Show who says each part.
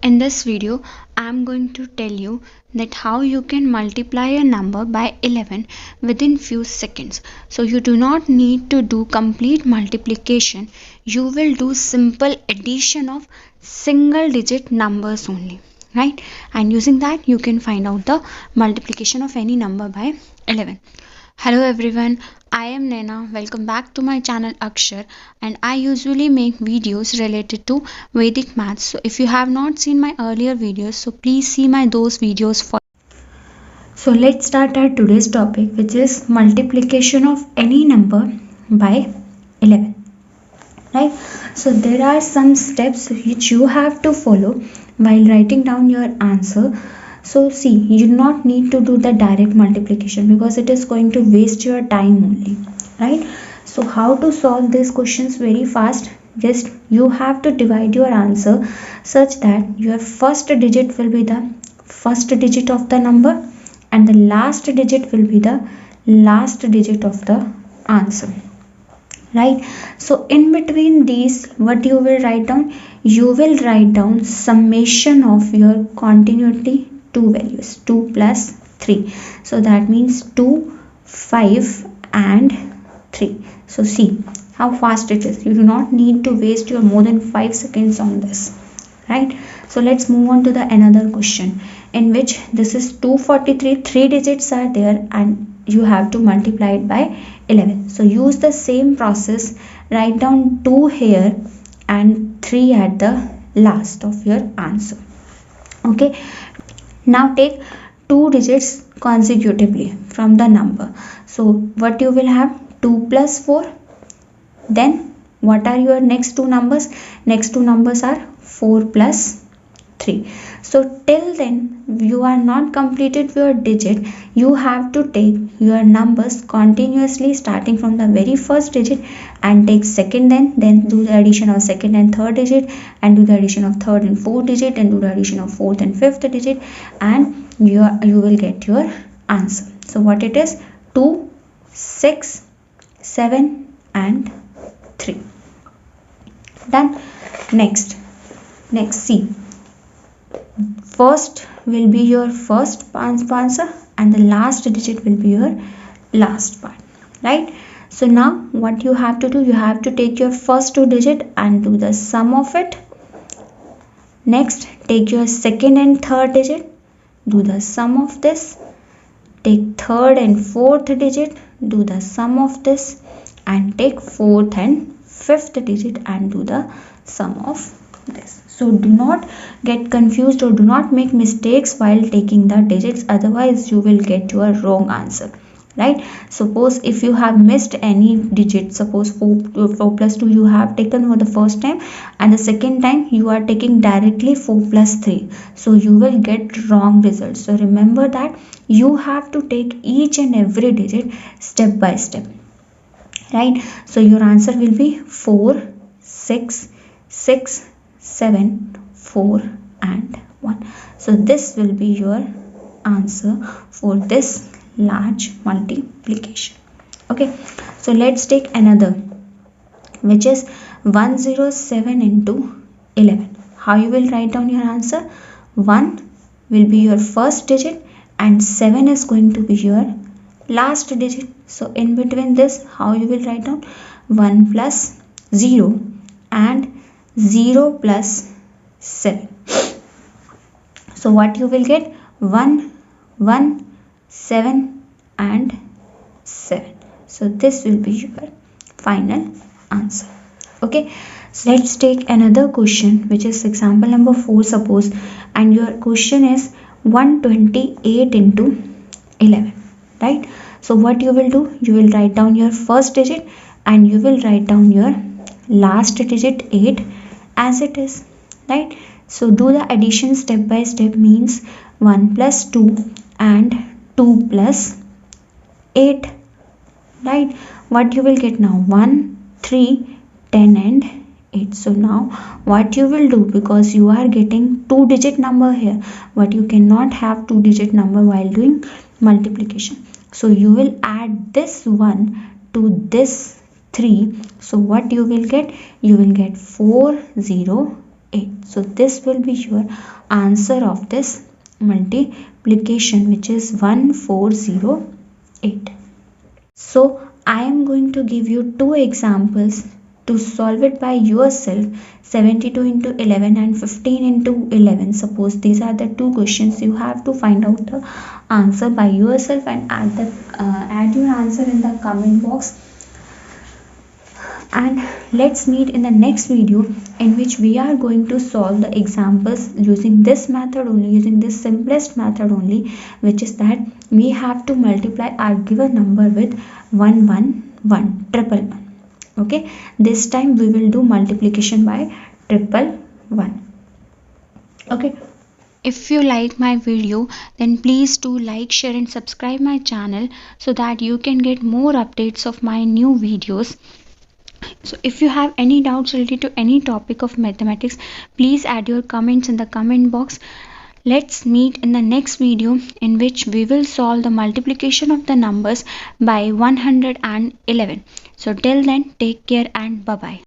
Speaker 1: In this video, I am going to tell you that how you can multiply a number by 11 within few seconds. So you do not need to do complete multiplication. You will do simple addition of single digit numbers only, right? And using that you can find out the multiplication of any number by 11. Hello everyone, I am Naina. Welcome back to my channel Akshar, and I usually make videos related to Vedic Maths. So if you have not seen my earlier videos, so please see my those videos for. So let's start our today's topic, which is multiplication of any number by 11. Right? So there are some steps which you have to follow while writing down your answer. So see, you do not need to do the direct multiplication because it is going to waste your time only, right? So how to solve these questions very fast? Just you have to divide your answer such that your first digit will be the first digit of the number and the last digit will be the last digit of the answer, right? So in between these, what you will write down? You will write down summation of your continuity two values, 2 plus 3. So that means 2, 5 and 3. So see how fast it is. You do not need to waste your more than 5 seconds on this, right? So let's move on to the another question in which this is 243, 3 digits are there and you have to multiply it by 11. So use the same process, write down 2 here and 3 at the last of your answer. Okay, now take 2 digits consecutively from the number. So what you will have? 2 plus 4. Then what are your next two numbers? Next two numbers are 4 plus 3. So till then you are not completed your digit. You have to take your numbers continuously starting from the very first digit and take second, then do the addition of second and third digit and do the addition of third and fourth digit and do the addition of fourth and fifth digit, and you will get your answer. So what it is? 2, 6, 7 and 3. Done. Next see, first will be your first answer and the last digit will be your last part, right? So now what you have to do? You have to take your first two digit and do the sum of it. Next take your second and third digit, do the sum of this. Take third and fourth digit, do the sum of this, and take fourth and fifth digit and do the sum of this. So do not get confused or do not make mistakes while taking the digits, otherwise you will get your wrong answer, right? Suppose if you have missed any digit, suppose 4 plus 2 you have taken for the first time and the second time you are taking directly 4 plus 3, so you will get wrong results. So remember that you have to take each and every digit step by step, right? So your answer will be 4, 6, 6, 7, 4 and 1. So this will be your answer for this large multiplication. Okay, so let's take another, which is 107 into 11. How you will write down your answer? 1 will be your first digit and 7 is going to be your last digit. So in between this, how you will write down? 1 plus 0 and 0 plus 7. So what you will get? 1, 1, 7 and 7. So this will be your final answer. Okay, so let's take another question, which is example number 4 suppose, and your question is 128 into 11, right? So what you will do? You will write down your first digit and you will write down your last digit 8 as it is, right? So do the addition step by step, means 1 plus 2 and 2 plus 8, right? What you will get now? 1, 3, 10 and 8. So now what you will do, because you are getting 2 digit number here, but you cannot have 2 digit number while doing multiplication. So you will add this 1 to this 3. So what you will get? You will get 4, 0, 8. So this will be your answer of this multiplication, which is 1408. So I am going to give you two examples to solve it by yourself. 72 into 11 and 15 into 11. Suppose these are the two questions. You have to find out the answer by yourself and add your answer in the comment box. And let's meet in the next video, in which we are going to solve the examples using this method only, using this simplest method only, which is that we have to multiply our given number with 111. Okay, this time we will do multiplication by 111. Okay, if you like my video, then please do like, share and subscribe my channel so that you can get more updates of my new videos. So if you have any doubts related to any topic of mathematics, please add your comments in the comment box. Let's meet in the next video, in which we will solve the multiplication of the numbers by 111. So till then, take care and bye bye.